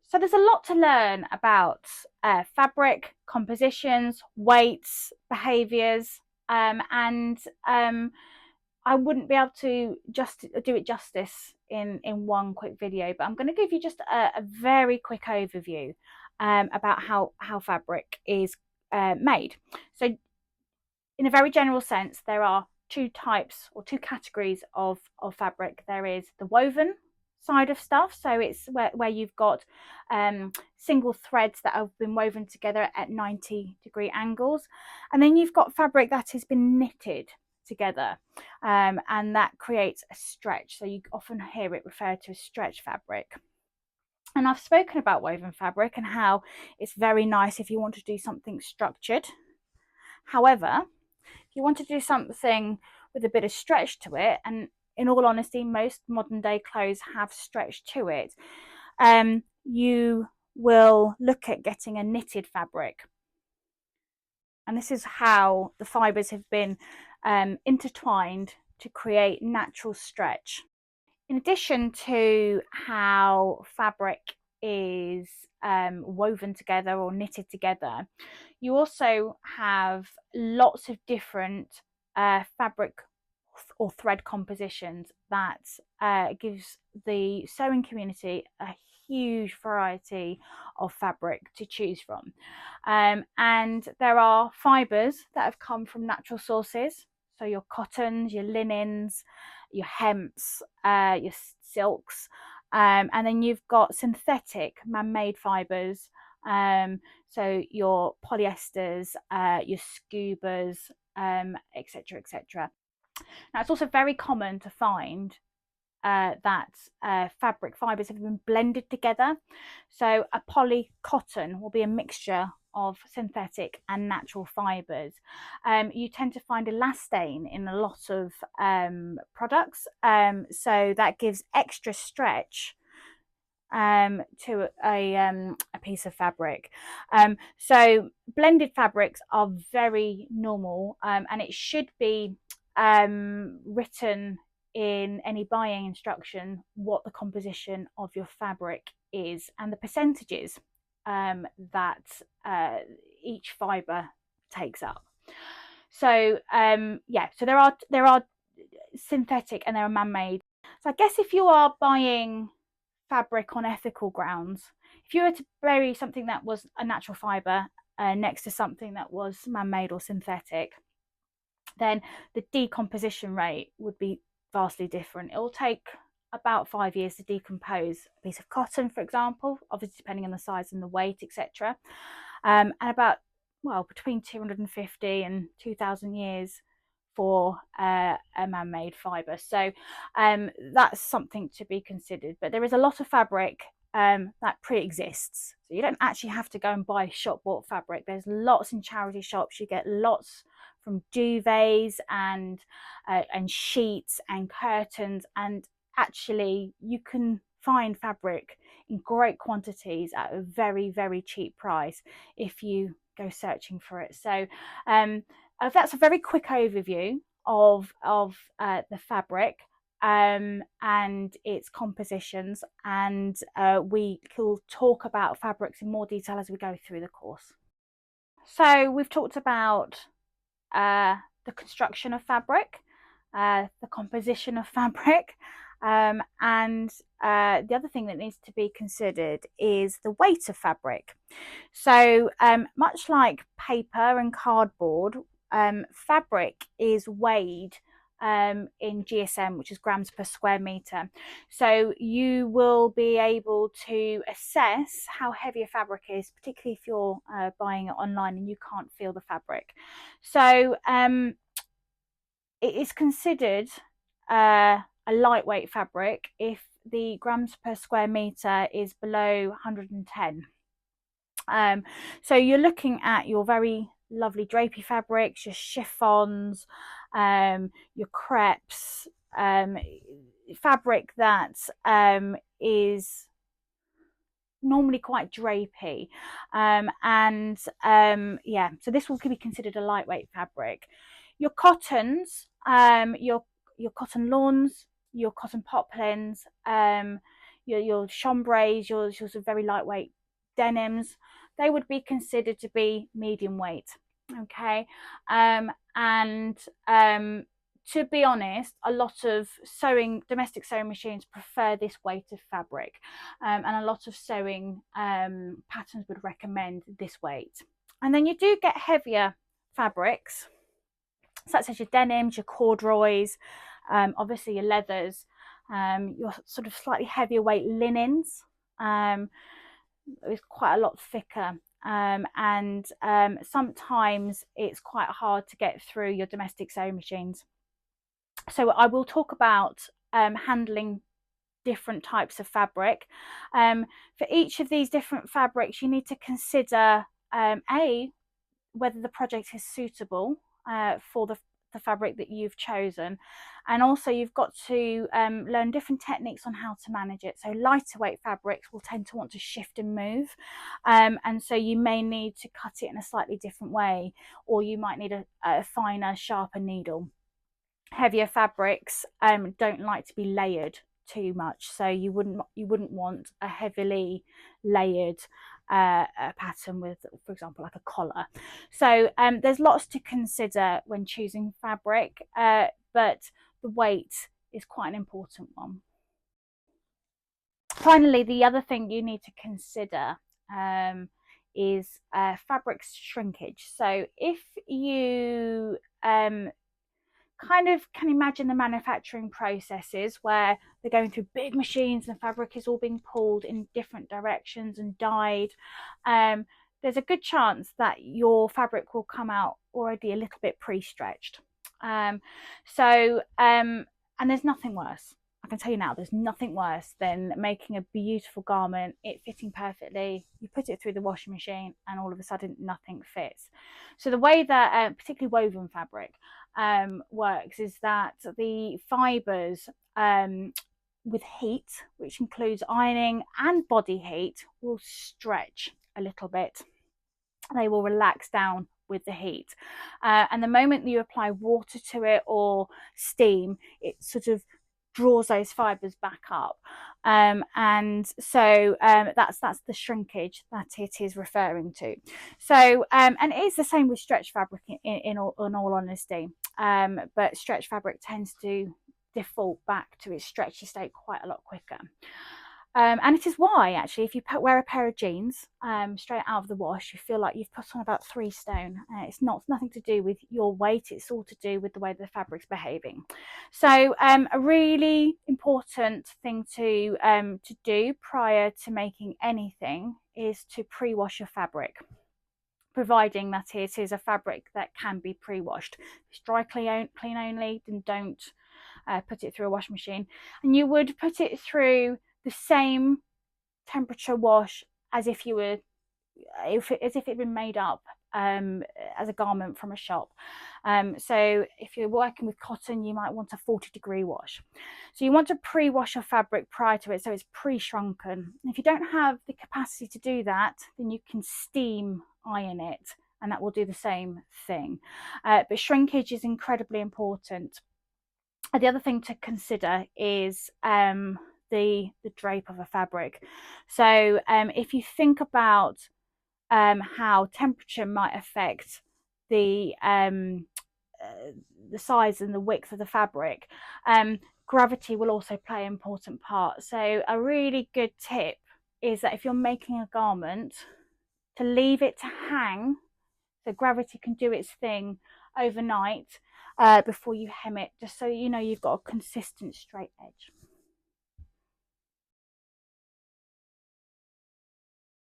So there's a lot to learn about fabric, compositions, weights, behaviours, and I wouldn't be able to just do it justice in one quick video, but I'm going to give you just a very quick overview about how fabric is made. So in a very general sense, there are two types or two categories of fabric. There is the woven side of stuff, so it's where you've got single threads that have been woven together at 90-degree angles, and then you've got fabric that has been knitted together, and that creates a stretch. So you often hear it referred to as stretch fabric. And I've spoken about woven fabric and how it's very nice if you want to do something structured. However, if you want to do something with a bit of stretch to it, and in all honesty, most modern day clothes have stretch to it, you will look at getting a knitted fabric. And this is how the fibres have been intertwined to create natural stretch. In addition to how fabric is woven together or knitted together, you also have lots of different fabric or thread compositions that gives the sewing community a huge variety of fabric to choose from. And there are fibres that have come from natural sources, so your cottons, your linens, your hemps, your silks, and then you've got synthetic man-made fibres, so your polyesters, your scubas, etc., etc. Now, it's also very common to find that fabric fibres have been blended together. So a poly cotton will be a mixture of synthetic and natural fibres. You tend to find elastane in a lot of products, so that gives extra stretch to a piece of fabric. So blended fabrics are very normal, and it should be written in any buying instruction what the composition of your fabric is and the percentages that each fibre takes up. So yeah, so there are synthetic and there are man-made. So I guess if you are buying fabric on ethical grounds, if you were to bury something that was a natural fibre next to something that was man-made or synthetic, then the decomposition rate would be vastly different. It will take about 5 years to decompose a piece of cotton, for example, obviously depending on the size and the weight, etc. And about, well, between 250 and 2,000 years for a man-made fibre. So that's something to be considered. But there is a lot of fabric that pre-exists. So you don't actually have to go and buy shop-bought fabric. There's lots in charity shops. You get lots from duvets and sheets and curtains, and actually you can find fabric in great quantities at a very, very cheap price if you go searching for it. So that's a very quick overview of the fabric and its compositions, and we will talk about fabrics in more detail as we go through the course. So we've talked about the construction of fabric, the composition of fabric, and the other thing that needs to be considered is the weight of fabric. So much like paper and cardboard, fabric is weighed in GSM, which is grams per square meter. So you will be able to assess how heavy a fabric is, particularly if you're buying it online and you can't feel the fabric. So it is considered a lightweight fabric if the grams per square meter is below 110. So you're looking at your very lovely drapey fabrics, your chiffons, your crepes, fabric that is normally quite drapey, yeah, so this will be considered a lightweight fabric. Your cottons, your cotton lawns, your cotton poplins, your chambrays, your sort of very lightweight denims, they would be considered to be medium weight. Okay. And to be honest, a lot of domestic sewing machines prefer this weight of fabric, and a lot of sewing patterns would recommend this weight. And then you do get heavier fabrics, such as your denims, your corduroys, obviously your leathers, your sort of slightly heavier weight linens. It's quite a lot thicker. And sometimes it's quite hard to get through your domestic sewing machines. So I will talk about handling different types of fabric. For each of these different fabrics, you need to consider whether the project is suitable for the fabric that you've chosen, and also you've got to learn different techniques on how to manage it. So lighter weight fabrics will tend to want to shift and move, and so you may need to cut it in a slightly different way, or you might need a finer, sharper needle. Heavier fabrics don't like to be layered too much, so you wouldn't want a heavily layered pattern with, for example, like a collar. So there's lots to consider when choosing fabric, but the weight is quite an important one. Finally, the other thing you need to consider is fabric shrinkage. So if you kind of can imagine the manufacturing processes where they're going through big machines and the fabric is all being pulled in different directions and dyed, there's a good chance that your fabric will come out already a little bit pre-stretched. And there's nothing worse. I can tell you now, there's nothing worse than making a beautiful garment, it fitting perfectly, you put it through the washing machine, and all of a sudden nothing fits. So the way that particularly woven fabric works is that the fibres with heat, which includes ironing and body heat, will stretch a little bit. They will relax down with the heat, and the moment that you apply water to it or steam, it sort of draws those fibres back up, and so that's the shrinkage that it is referring to. So and it is the same with stretch fabric in all honesty, but stretch fabric tends to default back to its stretchy state quite a lot quicker. And it is why, actually, if you wear a pair of jeans straight out of the wash, you feel like you've put on about 3 stone. It's nothing to do with your weight, it's all to do with the way the fabric's behaving. So a really important thing to do prior to making anything is to pre-wash your fabric, providing that it is a fabric that can be pre-washed. If it's dry clean only, then don't put it through a washing machine. And you would put it through the same temperature wash as if you were as if it had been made up as a garment from a shop. So if you're working with cotton, you might want a 40-degree wash. So you want to pre-wash your fabric prior to it, so it's pre-shrunken. If you don't have the capacity to do that, then you can steam iron it, and that will do the same thing. But shrinkage is incredibly important. The other thing to consider is the drape of a fabric. So if you think about how temperature might affect the size and the width of the fabric, gravity will also play an important part. So a really good tip is that if you're making a garment, to leave it to hang so gravity can do its thing overnight before you hem it, just so you know you've got a consistent straight edge.